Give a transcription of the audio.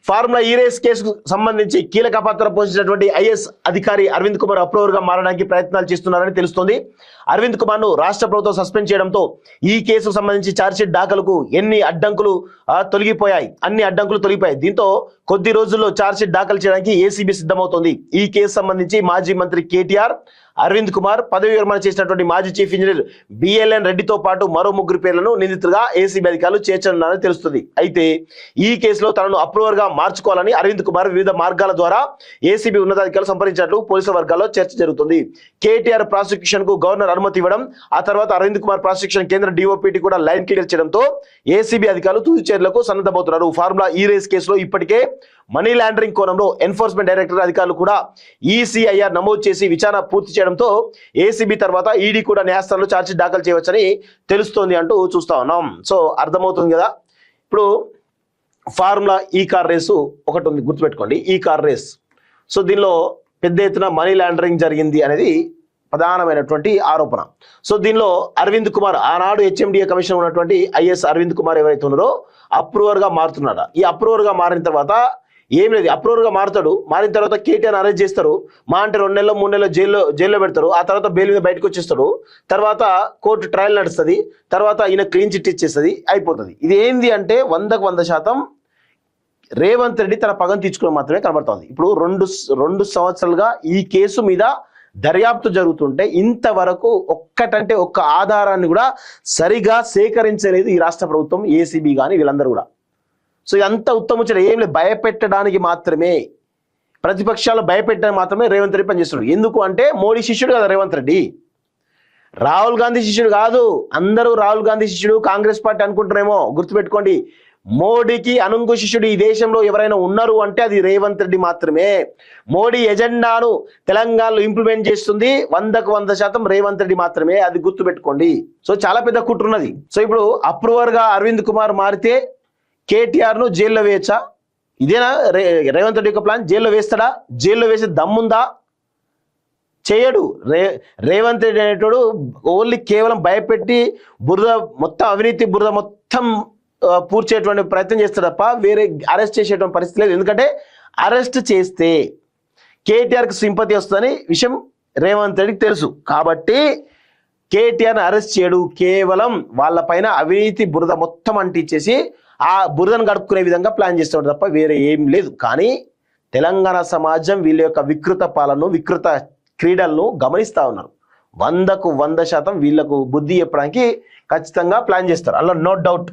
Formula ఈ race కేసుకు సంబంధించి కీలక పాత్ర పోషించినటువంటి ఐఏఎస్ అధికారి అరవింద్ కుమార్ అప్రూవర్ గా మారడానికి ప్రయత్నాలు చేస్తున్నారని తెలుస్తోంది. అరవింద్ కుమార్ ను రాష్ట్ర ప్రభుత్వం సస్పెండ్ చేయడంతో ఈ కేసుకు సంబంధించి ఛార్జ్షీట్ దాఖలకు అన్ని అడ్డంకులు తొలగిపోయాయి. దీంతో కొద్ది రోజుల్లో ఛార్జ్షీట్ దాఖలు చేయడానికి ఏసీబీ సిద్ధమవుతోంది. ఈ కేసు సంబంధించి మాజీ మంత్రి కేటీఆర్, అరవింద్ కుమార్, పదవి విరమణ చేసినటువంటి మాజీ చీఫ్ ఇంజనీర్ బిఎల్ఎన్ రెడ్డితో పాటు మరో 3 పేర్లను నిందితులుగా ఏసీబీ అధికారులు చేర్చనున్నారని తెలుస్తుంది. అయితే ఈ కేసులో తనను అప్రూవర్ గా మార్చుకోవాలని అరవింద్ కుమార్ వివిధ మార్గాల ద్వారా ఏసీబీ ఉన్నతాధికారులు సంప్రదించినట్లు పోలీసుల వర్గాల్లో చర్చ జరుగుతుంది. కేటీఆర్ ప్రాసిక్యూషన్ కు గవర్నర్ అనుమతి ఇవ్వడం, ఆ తర్వాత అరవింద్ కుమార్ ప్రాసిక్యూషన్ కేంద్ర డిఓపిటి కూడా లైన్ క్లియర్ చేయడంతో ఏసీబీ అధికారులు తుది చర్యలకు సన్నద్ధమవుతున్నారు. ఫార్ములా ఈ రేస్ కేసులో ఇప్పటికే మనీ లాండరింగ్ కోణంలో ఎన్ఫోర్స్మెంట్ డైరెక్టర్ అధికారులు కూడా ఈసీఐఆర్ నమోదు చేసి విచారణ పూర్తి చేయడంతో ఏసీబీ తర్వాత ఈడీ కూడా న్యాయస్థానంలో ఛార్జ్షీట్ దాఖలు చేయవచ్చని తెలుస్తోంది అంటూ చూస్తా ఉన్నాం. సో అర్థమవుతుంది కదా. ఇప్పుడు ఫార్ములా ఈ కార్ రేసు ఒకటి ఉంది, గుర్తుపెట్టుకోండి, ఈ కార్ రేస్. సో దీనిలో పెద్ద ఎత్తున మనీ లాండరింగ్ జరిగింది అనేది ప్రధానమైనటువంటి ఆరోపణ. సో దీనిలో అరవింద్ కుమార్, ఆనాడు హెచ్ఎండిఏ కమిషనర్ ఉన్నటువంటి ఐఎస్ అరవింద్ కుమార్ ఎవరైతే ఉన్నారో అప్రూవర్ గా మారుతున్నాడు. ఈ అప్రూవర్ గా మారిన తర్వాత ఏం లేదు, అప్రూవర్ గా మారిన తర్వాత కేటీఆర్ అరెస్ట్ చేస్తారు. మా అంటే 2 నెలలు 3 నెలలు జైల్లో పెడతారు. ఆ తర్వాత బెయిల్ మీద బయటకు వచ్చేస్తాడు. తర్వాత కోర్టు ట్రయల్ నడుస్తుంది. తర్వాత ఈయన క్లీన్ చిట్ ఇచ్చేస్తుంది, అయిపోతుంది. ఇది ఏంది అంటే 100% రేవంత్ రెడ్డి తన పగను తీర్చుకోవడం మాత్రమే కనబడుతోంది. ఇప్పుడు రెండు సంవత్సరాలుగా ఈ కేసు మీద దర్యాప్తు జరుగుతుంటే ఇంతవరకు ఒక్క ఆధారాన్ని కూడా సరిగా సేకరించలేదు ఈ రాష్ట్ర ప్రభుత్వం, ఏసీబీ కానీ వీళ్ళందరూ కూడా. సో ఇదంతా ఉత్తముచ్చట ఏం లేదు, భయపెట్టడానికి మాత్రమే, ప్రతిపక్షాలు భయపెట్టడానికి మాత్రమే రేవంత్ రెడ్డి పనిచేస్తున్నాడు. ఎందుకు అంటే మోడీ శిష్యుడు కదా రేవంత్ రెడ్డి, రాహుల్ గాంధీ శిష్యుడు కాదు. అందరూ రాహుల్ గాంధీ శిష్యుడు, కాంగ్రెస్ పార్టీ అనుకుంటారేమో, గుర్తుపెట్టుకోండి. మోడీకి అనుంగు శిష్యుడు ఈ దేశంలో ఎవరైనా ఉన్నారు అంటే అది రేవంత్ రెడ్డి మాత్రమే. మోడీ ఎజెండాను తెలంగాణలో ఇంప్లిమెంట్ చేస్తుంది 100% రేవంత్ రెడ్డి మాత్రమే, అది గుర్తుపెట్టుకోండి. సో చాలా పెద్ద కుట్రున్నది. సో ఇప్పుడు అప్రూవర్ గా అరవింద్ కుమార్ మారితే కేటీఆర్ ను జైల్లో వేయచ్చా? ఇదేనా రేవంత్ రెడ్డి యొక్క ప్లాన్? జైల్లో వేస్తాడా? జైల్లో వేసే దమ్ముందా? చేయడు. రేవంత్ రెడ్డి అనేటోడు ఓన్లీ కేవలం భయపెట్టి మొత్తం అవినీతి బురద మొత్తం పూడ్చేటువంటి ప్రయత్నం చేస్తాడు తప్ప వేరే అరెస్ట్ చేసేటువంటి పరిస్థితి లేదు. ఎందుకంటే అరెస్ట్ చేస్తే కేటీఆర్కి సింపతి వస్తుందని విషయం రేవంత్ రెడ్డికి తెలుసు. కాబట్టి కేటీఆర్ని అరెస్ట్ చేయడు, కేవలం వాళ్ళ పైన అవినీతి బురద మొత్తం అంటించేసి ఆ బురదను గడుపుకునే విధంగా ప్లాన్ చేస్తాడు తప్ప వేరే ఏం లేదు. కానీ తెలంగాణ సమాజం వీళ్ళ యొక్క వికృత పాలనను, వికృత క్రీడలను గమనిస్తూ ఉన్నారు. 100% వీళ్ళకు బుద్ధి చెప్పడానికి ఖచ్చితంగా ప్లాన్ చేస్తారు, అలా నో డౌట్.